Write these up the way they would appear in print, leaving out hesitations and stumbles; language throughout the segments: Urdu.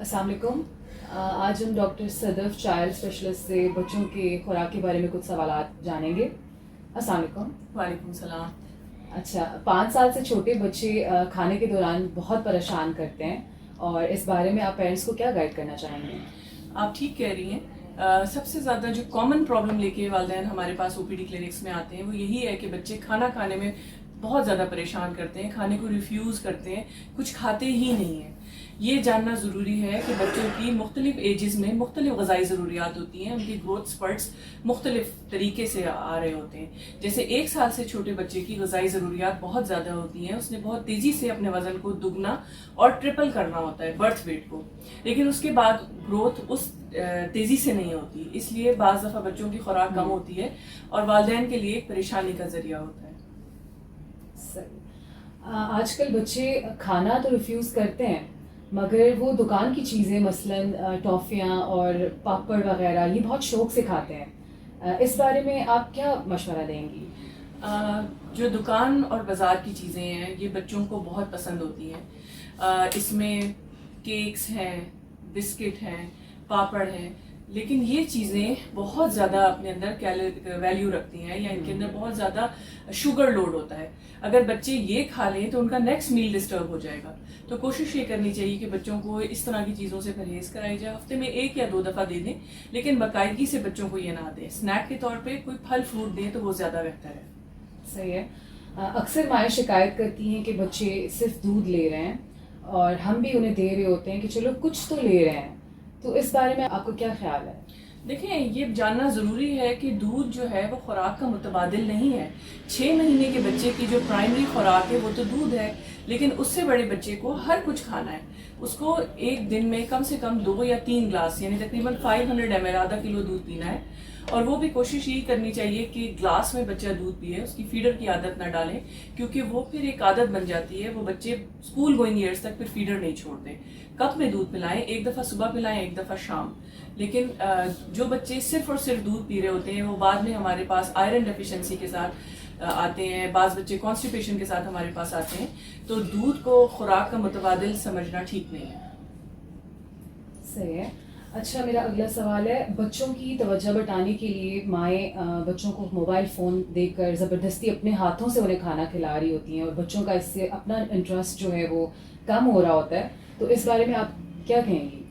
السلام علیکم. آج ہم ڈاکٹر صدف چائلڈ اسپیشلسٹ سے بچوں کی خوراک کے بارے میں کچھ سوالات جانیں گے. السلام علیکم. وعلیکم السلام. اچھا, 5 سال سے چھوٹے بچے کھانے کے دوران بہت پریشان کرتے ہیں, اور اس بارے میں آپ پیرنٹس کو کیا گائیڈ کرنا چاہیں گے؟ آپ ٹھیک کہہ رہی ہیں. سب سے زیادہ جو کامن پرابلم لے کے والدین ہمارے پاس او پی ڈی کلینکس میں آتے ہیں وہ یہی ہے کہ بچے کھانا کھانے میں بہت زیادہ پریشان کرتے ہیں, کھانے کو ریفیوز کرتے ہیں, کچھ کھاتے ہی نہیں ہیں. یہ جاننا ضروری ہے کہ بچوں کی مختلف ایجز میں مختلف غذائی ضروریات ہوتی ہیں, ان کی گروتھ سپرٹس مختلف طریقے سے آ رہے ہوتے ہیں. جیسے 1 سال سے چھوٹے بچے کی غذائی ضروریات بہت زیادہ ہوتی ہیں, اس نے بہت تیزی سے اپنے وزن کو دگنا اور ٹرپل کرنا ہوتا ہے برتھ ویٹ کو, لیکن اس کے بعد گروتھ اس تیزی سے نہیں ہوتی. اس لیے بعض دفعہ بچوں کی خوراک کم ہوتی ہے اور والدین کے لیے ایک پریشانی کا ذریعہ ہوتا ہے. آج کل بچے کھانا تو ریفیوز کرتے ہیں, مگر وہ دکان کی چیزیں مثلاً ٹافیاں اور پاپڑ وغیرہ یہ بہت شوق سے کھاتے ہیں. اس بارے میں آپ کیا مشورہ دیں گی؟ جو دکان اور بازار کی چیزیں ہیں یہ بچوں کو بہت پسند ہوتی ہیں. اس میں کیکس ہیں, بسکٹ ہیں, پاپڑ ہیں, لیکن یہ چیزیں بہت زیادہ اپنے اندر ویلیو رکھتی ہیں یا ان کے اندر بہت زیادہ شوگر لوڈ ہوتا ہے. اگر بچے یہ کھا لیں تو ان کا نیکسٹ میل ڈسٹرب ہو جائے گا. تو کوشش یہ کرنی چاہیے کہ بچوں کو اس طرح کی چیزوں سے پرہیز کرائی جائے. ہفتے میں 1 یا 2 دفعہ دے دیں, لیکن باقاعدگی سے بچوں کو یہ نہ دیں. اسنیک کے طور پہ کوئی پھل فروٹ دیں تو وہ زیادہ بہتر ہے. صحیح ہے. اکثر مائیں شکایت کرتی ہیں کہ بچے صرف دودھ لے رہے ہیں اور ہم بھی انہیں دے رہے ہوتے ہیں کہ چلو کچھ تو لے رہے ہیں, تو اس بارے میں آپ کو کیا خیال ہے؟ دیکھیں, یہ جاننا ضروری ہے کہ دودھ جو ہے وہ خوراک کا متبادل نہیں ہے. 6 مہینے کے بچے کی جو پرائمری خوراک ہے وہ تو دودھ ہے, لیکن اس سے بڑے بچے کو ہر کچھ کھانا ہے. اس کو ایک دن میں کم سے کم 2 یا 3 گلاس یعنی تقریباً 500 ml آدھا کلو دودھ پینا ہے. اور وہ بھی کوشش یہی کرنی چاہیے کہ گلاس میں بچہ دودھ پیے, اس کی فیڈر کی عادت نہ ڈالیں, کیونکہ وہ پھر ایک عادت بن جاتی ہے. وہ بچے اسکول گوئنگ ایئرس تک پھر فیڈر نہیں چھوڑتے. کپ میں دودھ پلائیں, 1 دفعہ صبح پلائیں, 1 دفعہ شام. لیکن جو بچے صرف اور صرف دودھ پی رہے ہوتے ہیں وہ بعد میں ہمارے پاس آئرن ڈیفیشنسی کے ساتھ آتے ہیں. بعض بچے کانسٹیپیشن کے ساتھ ہمارے پاس آتے ہیں. تو دودھ کو خوراک کا متبادل سمجھنا ٹھیک نہیں ہے. صحیح ہے. اچھا, میرا اگلا سوال ہے, بچوں کی توجہ بٹانے کے لیے مائیں بچوں کو موبائل فون دے کر زبردستی اپنے ہاتھوں سے انہیں کھانا کھلا رہی ہوتی ہیں, اور بچوں کا اس سے اپنا انٹرسٹ جو ہے وہ کم ہو رہا ہوتا ہے. تو اس بارے میں آپ کیا کہیں گی؟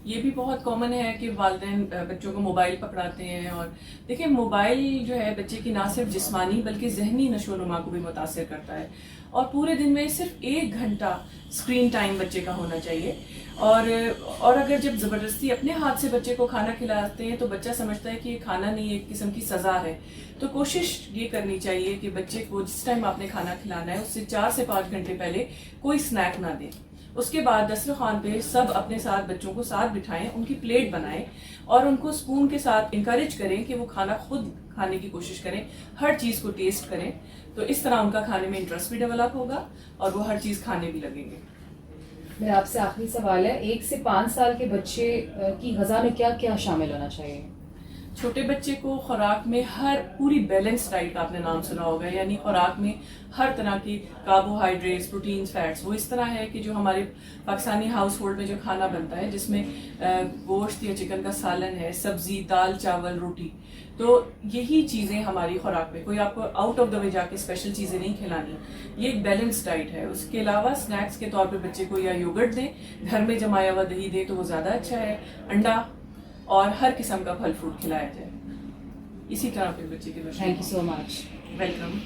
یہ بھی بہت کامن ہے کہ والدین بچوں کو موبائل پکڑاتے ہیں. اور دیکھیں, موبائل جو ہے بچے کی نہ صرف جسمانی بلکہ ذہنی نشو و نما کو بھی متاثر کرتا ہے. اور پورے دن میں صرف 1 گھنٹہ اسکرین ٹائم بچے کا ہونا چاہیے. اور اگر جب زبردستی اپنے ہاتھ سے بچے کو کھانا کھلاتے ہیں تو بچہ سمجھتا ہے کہ یہ کھانا نہیں, ایک قسم کی سزا ہے. تو کوشش یہ کرنی چاہیے کہ بچے کو جس ٹائم آپ نے کھانا کھلانا ہے اس سے 4 سے 5 گھنٹے پہلے کوئی اسنیک نہ دیں. اس کے بعد دسترخوان پہ سب اپنے ساتھ بچوں کو ساتھ بٹھائیں, ان کی پلیٹ بنائیں اور ان کو اسپون کے ساتھ انکریج کریں کہ وہ کھانا خود کھانے کی کوشش کریں, ہر چیز کو ٹیسٹ کریں. تو اس طرح ان کا کھانے میں انٹرسٹ بھی ڈیولپ ہوگا اور وہ ہر چیز کھانے بھی لگیں گے. میرا آپ سے آخری سوال ہے, 1 سے 5 سال کے بچے کی غذا میں کیا کیا شامل ہونا چاہیے؟ چھوٹے بچے کو خوراک میں پوری بیلنس ڈائٹ, آپ نے نام سنا ہوگا, یعنی خوراک میں ہر طرح کی کاربوہائیڈریٹس, پروٹینز, فیٹس وہ اس طرح ہے کہ جو ہمارے پاکستانی ہاؤس ہولڈ میں جو کھانا بنتا ہے جس میں گوشت یا چکن کا سالن ہے, سبزی, دال, چاول, روٹی, تو یہی چیزیں ہماری خوراک میں, کوئی آپ کو آؤٹ آف دا وے جا کے اسپیشل چیزیں نہیں کھلانی. یہ ایک بیلنس ڈائٹ ہے. اس کے علاوہ اسنیکس کے طور پہ بچے کو یا یوگرٹ دیں, گھر میں جمایا ہوا دہی دیں تو وہ زیادہ اچھا ہے, انڈا اور ہر قسم کا پھل فروٹ کھلایا جائے. اسی طرح پھر بچے کے thank you so much. Welcome.